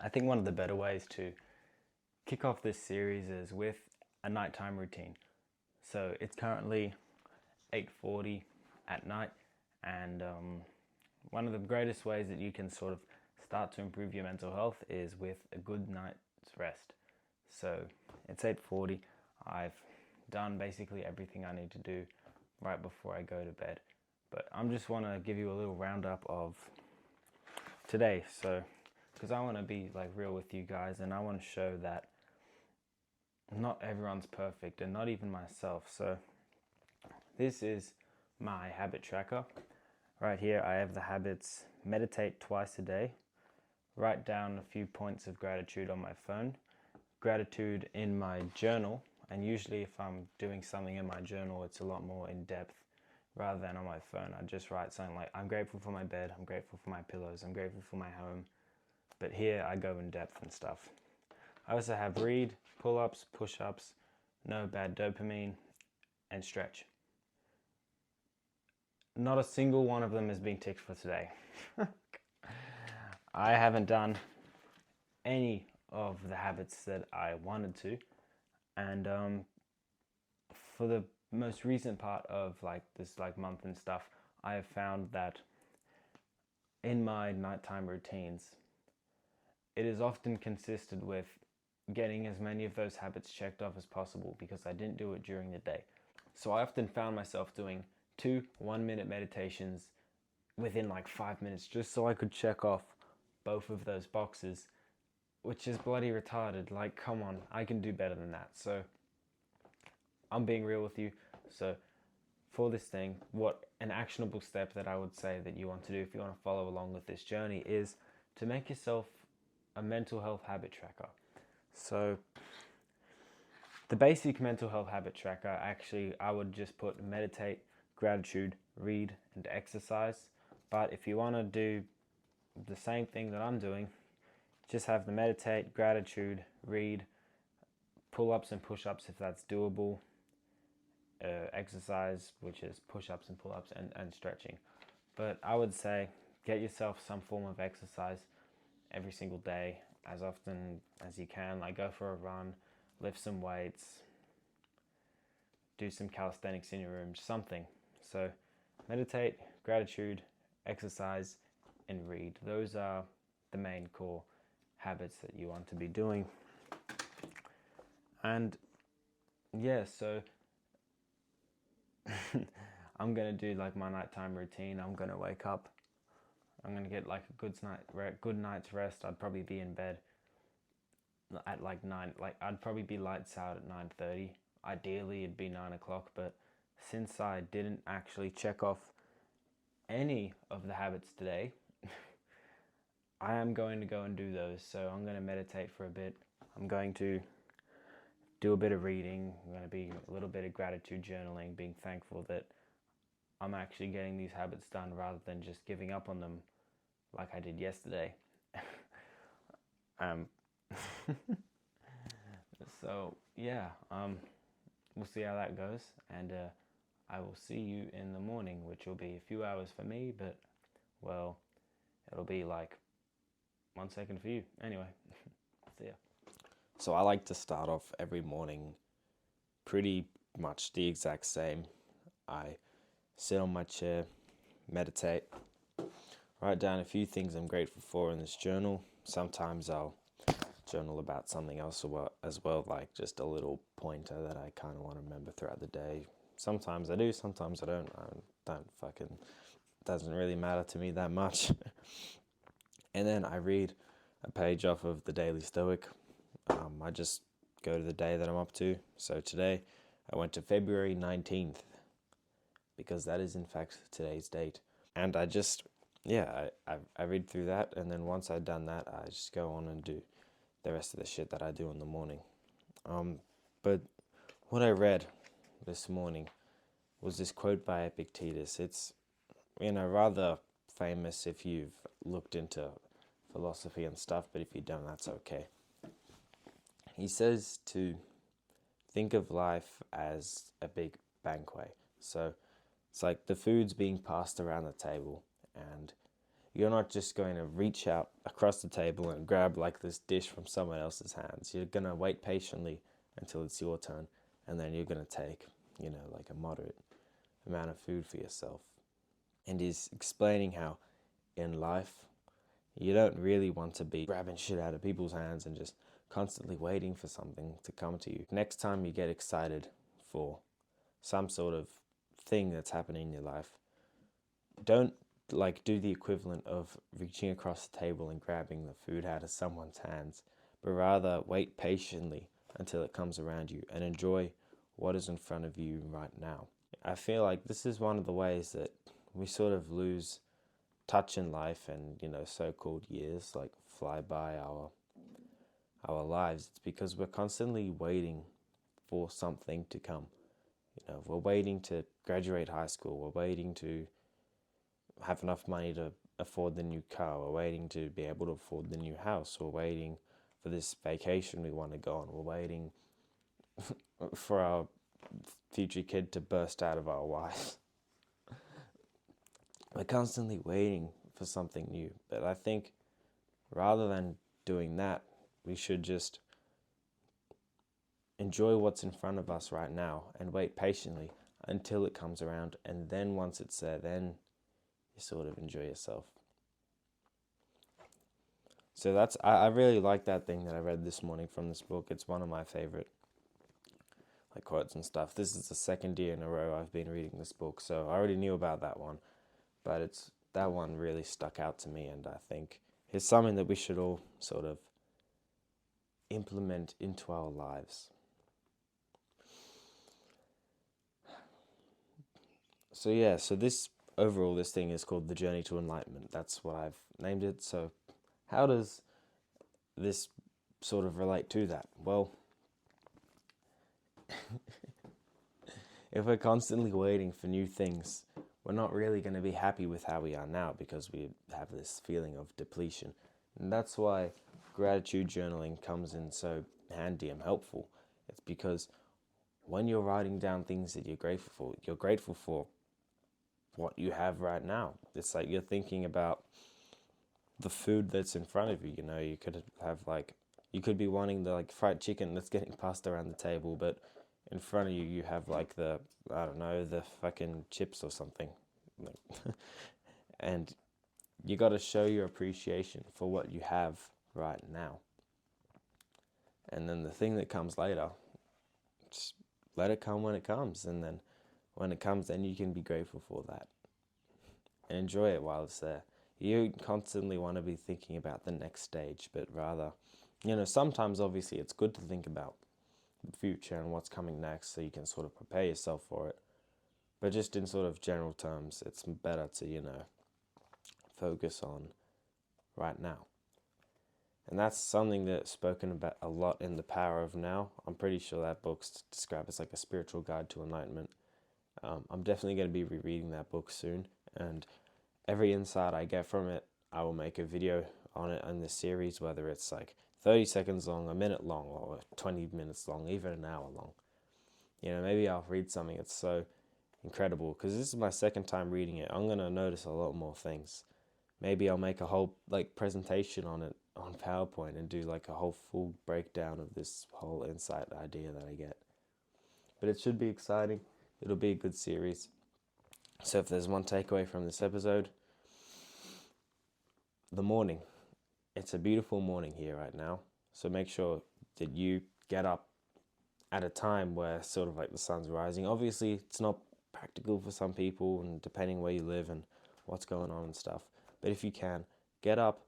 I think one of the better ways to kick off this series is with a nighttime routine. So it's currently 8:40 at night, and one of the greatest ways that you can sort of start to improve your mental health is with a good night's rest. So it's 8:40. I've done basically everything I need to do right before I go to bed. But I'm just want to give you a little roundup of today. So because I want to be like real with you guys, and I want to show that not everyone's perfect, and not even myself. So this is my habit tracker. Right here I have the habits: meditate twice a day, write down a few points of gratitude on my phone, gratitude in my journal, and usually if I'm doing something in my journal it's a lot more in depth rather than on my phone. I just write something like, I'm grateful for my bed, I'm grateful for my pillows, I'm grateful for my home. But here I go in depth and stuff. I also have read, pull-ups, push-ups, no bad dopamine, and stretch. Not a single one of them has been ticked for today. I haven't done any of the habits that I wanted to, and for the most recent part of like this like month and stuff, I have found that in my nighttime routines, it is often consisted with getting as many of those habits checked off as possible because I didn't do it during the day. So I often found myself doing 2 1-minute meditations within like 5 minutes just so I could check off both of those boxes, which is bloody retarded. Like, come on, I can do better than that. So I'm being real with you. So for this thing, what an actionable step that I would say that you want to do if you want to follow along with this journey is to make yourself a mental health habit tracker. So the basic mental health habit tracker, actually, I would just put meditate, gratitude, read, and exercise. But if you want to do the same thing that I'm doing, just have the meditate, gratitude, read, pull-ups and push-ups if that's doable, exercise, which is push-ups and pull-ups, and stretching. But I would say get yourself some form of exercise every single day, as often as you can. Like, go for a run, lift some weights, do some calisthenics in your room, something. So meditate, gratitude, exercise, and read. Those are the main core habits that you want to be doing. And yeah, so I'm gonna do like my nighttime routine. I'm gonna wake up. I'm gonna get like a good night's rest. I'd probably be in bed at like 9. Like, I'd probably be lights out at 9:30. Ideally, it'd be 9 o'clock. But since I didn't actually check off any of the habits today, I am going to go and do those. So I'm going to meditate for a bit. I'm going to do a bit of reading. I'm going to be a little bit of gratitude journaling, being thankful that I'm actually getting these habits done rather than just giving up on them like I did yesterday. um, so yeah, we'll see how that goes, and I will see you in the morning, which will be a few hours for me, but well, it'll be like 1 second for you. Anyway, see ya. So I like to start off every morning pretty much the exact same. I sit on my chair, meditate, write down a few things I'm grateful for in this journal. Sometimes I'll journal about something else as well, like just a little pointer that I kind of want to remember throughout the day. Sometimes I do, sometimes I don't. Doesn't really matter to me that much. And then I read a page off of the Daily Stoic. I just go to the day that I'm up to. So today I went to February 19th because that is in fact today's date. And I just, yeah, I read through that, and then once I've done that, I just go on and do the rest of the shit that I do in the morning. But what I read this morning was this quote by Epictetus. It's, rather famous if you've looked into philosophy and stuff, but if you don't, that's okay. He says to think of life as a big banquet. So it's like the food's being passed around the table, and you're not just going to reach out across the table and grab like this dish from someone else's hands. You're going to wait patiently until it's your turn, and then you're going to take, like a moderate amount of food for yourself. And he's explaining how in life, you don't really want to be grabbing shit out of people's hands and just constantly waiting for something to come to you. Next time you get excited for some sort of thing that's happening in your life, don't like do the equivalent of reaching across the table and grabbing the food out of someone's hands, but rather wait patiently until it comes around you and enjoy what is in front of you right now. I feel like this is one of the ways that we sort of lose touch in life, and so-called years like fly by our lives. It's because we're constantly waiting for something to come. We're waiting to graduate high school, we're waiting to have enough money to afford the new car, we're waiting to be able to afford the new house, we're waiting for this vacation we want to go on, we're waiting for our future kid to burst out of our wives. We're constantly waiting for something new. But I think rather than doing that, we should just enjoy what's in front of us right now and wait patiently until it comes around. And then once it's there, then you sort of enjoy yourself. So I really like that thing that I read this morning from this book. It's one of my favorite quotes and stuff. This is the second year in a row I've been reading this book, so I already knew about that one. But that one really stuck out to me, and I think it's something that we should all sort of implement into our lives. So this thing is called The Journey to Enlightenment. That's what I've named it. So how does this sort of relate to that? Well, if we're constantly waiting for new things, we're not really going to be happy with how we are now, because we have this feeling of depletion. And that's why gratitude journaling comes in so handy and helpful. It's because when you're writing down things that you're grateful for what you have right now. It's like you're thinking about the food that's in front of you. You could have you could be wanting the fried chicken that's getting passed around the table, but in front of you, you have the fucking chips or something. And you got to show your appreciation for what you have right now. And then the thing that comes later, just let it come when it comes. And then when it comes, then you can be grateful for that and enjoy it while it's there. You constantly want to be thinking about the next stage, but rather, sometimes obviously it's good to think about the future and what's coming next so you can sort of prepare yourself for it. But just in sort of general terms, it's better to, focus on right now. And that's something that's spoken about a lot in The Power of Now. I'm pretty sure that book's described as a spiritual guide to enlightenment. I'm definitely going to be rereading that book soon, and every insight I get from it, I will make a video on it in this series, whether it's 30 seconds long, a minute long, or 20 minutes long, even an hour long. Maybe I'll read something that's so incredible, because this is my second time reading it. I'm going to notice a lot more things. Maybe I'll make a whole presentation on it on PowerPoint and do a whole full breakdown of this whole insight idea that I get. But it should be exciting. It'll be a good series. So if there's one takeaway from this episode, the morning. It's a beautiful morning here right now. So make sure that you get up at a time where sort of the sun's rising. Obviously, it's not practical for some people, and depending where you live and what's going on and stuff. But if you can, get up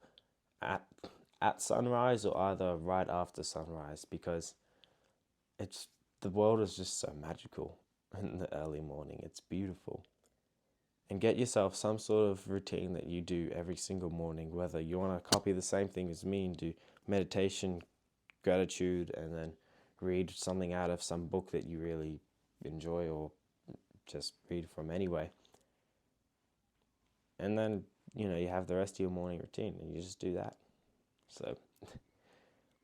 at sunrise or either right after sunrise, because the world is just so magical in the early morning. It's beautiful. And get yourself some sort of routine that you do every single morning, whether you want to copy the same thing as me and do meditation, gratitude, and then read something out of some book that you really enjoy or just read from anyway. And then, you have the rest of your morning routine and you just do that. So,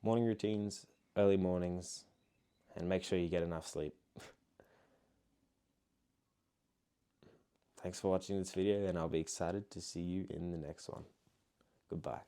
morning routines, early mornings, and make sure you get enough sleep. Thanks for watching this video, and I'll be excited to see you in the next one. Goodbye.